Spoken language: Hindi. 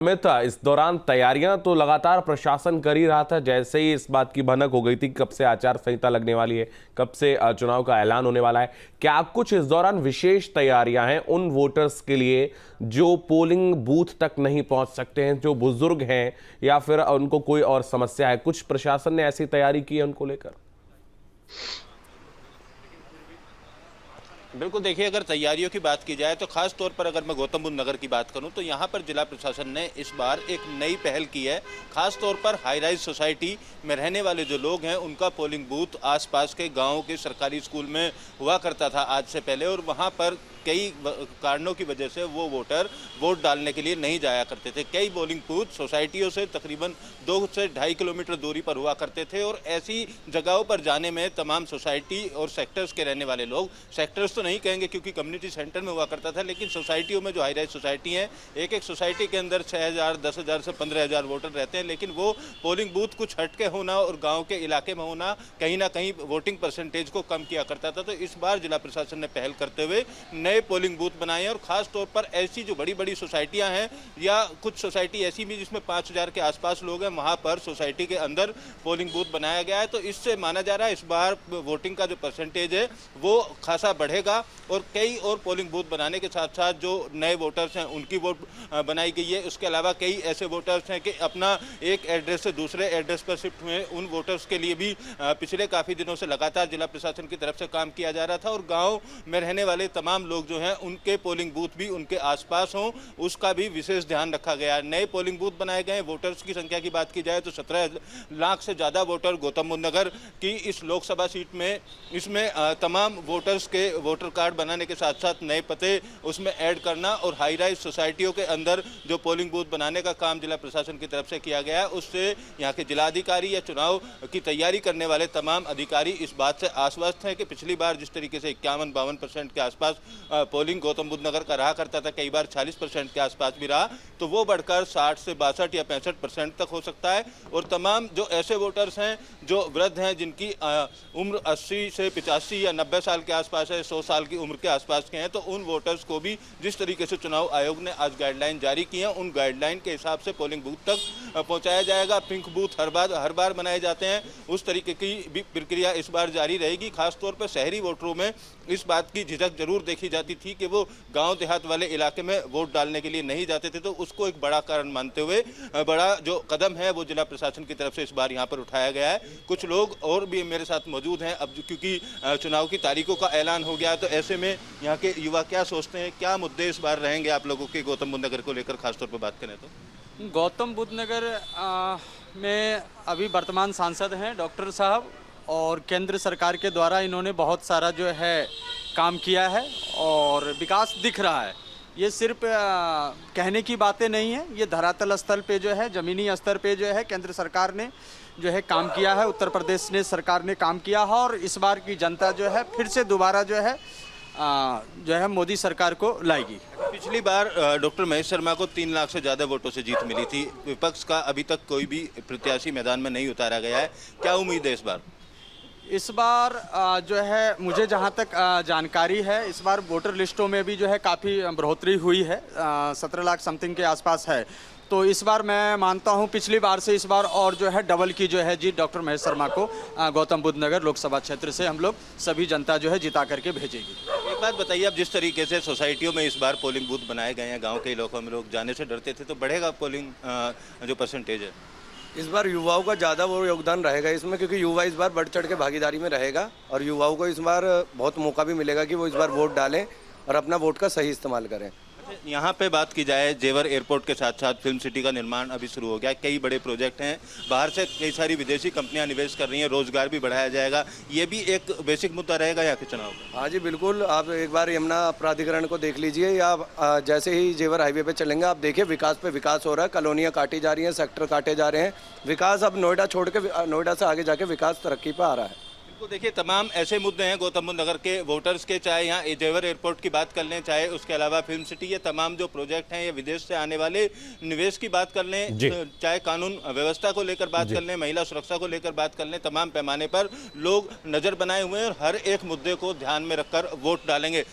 अमित, इस दौरान तैयारियां तो लगातार प्रशासन कर ही रहा था। जैसे ही इस बात की भनक हो गई थी कब से आचार संहिता लगने वाली है, कब से चुनाव का ऐलान होने वाला है, क्या कुछ इस दौरान विशेष तैयारियां हैं उन वोटर्स के लिए जो पोलिंग बूथ तक नहीं पहुंच सकते हैं, जो बुजुर्ग हैं या फिर उनको कोई और समस्या है? कुछ प्रशासन ने ऐसी तैयारी की है उनको लेकर? बिल्कुल, देखिए, अगर तैयारियों की बात की जाए तो खास तौर पर अगर मैं गौतम बुद्ध नगर की बात करूं तो यहां पर जिला प्रशासन ने इस बार एक नई पहल की है। खास तौर पर हाई राइज सोसाइटी में रहने वाले जो लोग हैं उनका पोलिंग बूथ आसपास के गांवों के सरकारी स्कूल में हुआ करता था आज से पहले, और वहां पर कई कारणों की वजह से वो वोटर वोट डालने के लिए नहीं जाया करते थे। कई पोलिंग बूथ सोसाइटियों से तकरीबन 2 से 2.5 किलोमीटर दूरी पर हुआ करते थे, और ऐसी जगहों पर जाने में तमाम सोसाइटी और सेक्टर्स के रहने वाले लोग, सेक्टर्स तो नहीं कहेंगे क्योंकि कम्युनिटी सेंटर में हुआ करता था, लेकिन सोसाइटियों में जो हाई राइज सोसाइटी हैं, एक एक सोसाइटी के अंदर 6,000, 10,000 से 15,000 वोटर रहते हैं, लेकिन वो पोलिंग बूथ कुछ हटके होना और गाँव के इलाके में होना कहीं ना कहीं वोटिंग परसेंटेज को कम किया करता था। तो इस बार जिला प्रशासन ने पहल करते हुए नए पोलिंग बूथ बनाए हैं, और खास तौर पर ऐसी जो बड़ी बड़ी सोसाइटियां हैं या कुछ सोसाइटी ऐसी भी जिसमें 5,000 के आसपास लोग हैं, वहां पर सोसाइटी के अंदर पोलिंग बूथ बनाया गया है। तो इससे माना जा रहा है इस बार वोटिंग का जो परसेंटेज है वो खासा बढ़ेगा, और कई और पोलिंग बूथ बनाने के साथ साथ जो नए वोटर्स हैं उनकी वोट बनाई गई है। उसके अलावा कई ऐसे वोटर्स हैं कि अपना एक एड्रेस से दूसरे एड्रेस पर शिफ्ट हुए, उन वोटर्स के लिए भी पिछले काफ़ी दिनों से लगातार जिला प्रशासन की तरफ से काम किया जा रहा था, और गाँव में रहने वाले तमाम लोग जो हैं उनके पोलिंग बूथ भी उनके आसपास हों, उसका भी विशेष ध्यान रखा गया है। नए पोलिंग बूथ बनाए गए हैं। वोटर्स की संख्या की बात की जाए तो 17 लाख से ज़्यादा वोटर गौतम बुद्ध नगर की इस लोकसभा सीट में, इसमें तमाम वोटर्स के वोटर कार्ड बनाने के साथ साथ नए पते उसमें ऐड करना और हाई राइज सोसाइटियों के अंदर जो पोलिंग बूथ बनाने का काम जिला प्रशासन की तरफ से किया गया है, उससे यहाँ के जिलाधिकारी या चुनाव की तैयारी करने वाले तमाम अधिकारी इस बात से आश्वस्त हैं कि पिछली बार जिस तरीके से 51-52% के आसपास पोलिंग गौतम बुद्ध नगर का रहा करता था, कई बार 40% के आसपास भी रहा, तो वो बढ़कर 60 से 62 या 65% तक हो सकता है। और तमाम जो ऐसे वोटर्स हैं जो वृद्ध हैं, जिनकी उम्र 80 से 85 या 90 साल के आसपास है, 100 साल की उम्र के आसपास के हैं, तो उन वोटर्स को भी जिस तरीके से चुनाव आयोग ने आज गाइडलाइन जारी की है, उन गाइडलाइन के हिसाब से पोलिंग बूथ तक पहुंचाया जाएगा। पिंक बूथ हर बार बनाए जाते हैं, उस तरीके की भी प्रक्रिया इस बार जारी रहेगी। खासतौर पर शहरी वोटरों में इस बात की झिझक जरूर देखी जाती थी कि वो गांव देहात वाले इलाके में वोट डालने के लिए नहीं जाते थे, तो उसको एक बड़ा कारण मानते हुए बड़ा जो कदम है वो जिला प्रशासन की तरफ से इस बार यहाँ पर उठाया गया है। कुछ लोग और भी मेरे साथ मौजूद हैं अब, क्योंकि चुनाव की तारीखों का ऐलान हो गया, तो ऐसे में यहाँ के युवा क्या सोचते हैं, क्या मुद्दे इस बार रहेंगे आप लोगों के गौतम बुद्ध नगर को लेकर खासतौर पर बात करें तो? गौतम बुद्ध नगर में अभी वर्तमान सांसद हैं डॉक्टर साहब, और केंद्र सरकार के द्वारा इन्होंने बहुत सारा जो है काम किया है और विकास दिख रहा है। ये सिर्फ कहने की बातें नहीं हैं, ये धरातल स्तर पे जो है, ज़मीनी स्तर पे जो है केंद्र सरकार ने जो है काम किया है, उत्तर प्रदेश ने सरकार ने काम किया है, और इस बार की जनता जो है फिर से दोबारा जो है मोदी सरकार को लाएगी। पिछली बार डॉक्टर महेश शर्मा को 3 लाख से ज़्यादा वोटों से जीत मिली थी। विपक्ष का अभी तक कोई भी प्रत्याशी मैदान में नहीं उतारा गया है, क्या उम्मीद है इस बार? इस बार जो है मुझे जहाँ तक जानकारी है, इस बार वोटर लिस्टों में भी जो है काफ़ी बढ़ोतरी हुई है, 17 लाख समथिंग के आसपास है। तो इस बार मैं मानता हूँ पिछली बार से इस बार और जो है डबल की जो है जीत डॉक्टर महेश शर्मा को गौतम बुद्ध नगर लोकसभा क्षेत्र से हम लोग सभी जनता जो है जिता करके भेजेगी। एक बात बताइए, अब जिस तरीके से सोसाइटियों में इस बार पोलिंग बूथ बनाए गए हैं, गाँव के इलाकों में लोग जाने से डरते थे, तो बढ़ेगा पोलिंग जो परसेंटेज है? इस बार युवाओं का ज़्यादा वो योगदान रहेगा इसमें, क्योंकि युवा इस बार बढ़ चढ़ के भागीदारी में रहेगा, और युवाओं को इस बार बहुत मौका भी मिलेगा कि वो इस बार वोट डालें और अपना वोट का सही इस्तेमाल करें। यहाँ पे बात की जाए, जेवर एयरपोर्ट के साथ साथ फिल्म सिटी का निर्माण अभी शुरू हो गया, कई बड़े प्रोजेक्ट हैं, बाहर से कई सारी विदेशी कंपनियां निवेश कर रही हैं, रोजगार भी बढ़ाया जाएगा, ये भी एक बेसिक मुद्दा रहेगा यहाँ के चुनाव में। हाँ जी बिल्कुल, आप एक बार यमुना प्राधिकरण को देख लीजिए, या जैसे ही जेवर हाईवे पे चलेंगे आप देखिए विकास पे विकास हो रहा है, कॉलोनियाँ काटी जा रही हैं, सेक्टर काटे जा रहे हैं, विकास अब नोएडा छोड़ के, नोएडा से आगे जाके विकास तरक्की पर आ रहा है। तो देखिए, तमाम ऐसे मुद्दे हैं गौतम बुद्ध नगर के वोटर्स के, चाहे यहाँ जेवर एयरपोर्ट की बात कर लें, चाहे उसके अलावा फिल्म सिटी, ये तमाम जो प्रोजेक्ट हैं, ये विदेश से आने वाले निवेश की बात कर लें, चाहे कानून व्यवस्था को लेकर बात कर लें, महिला सुरक्षा को लेकर बात कर लें, तमाम पैमाने पर लोग नज़र बनाए हुए हैं और हर एक मुद्दे को ध्यान में रखकर वोट डालेंगे।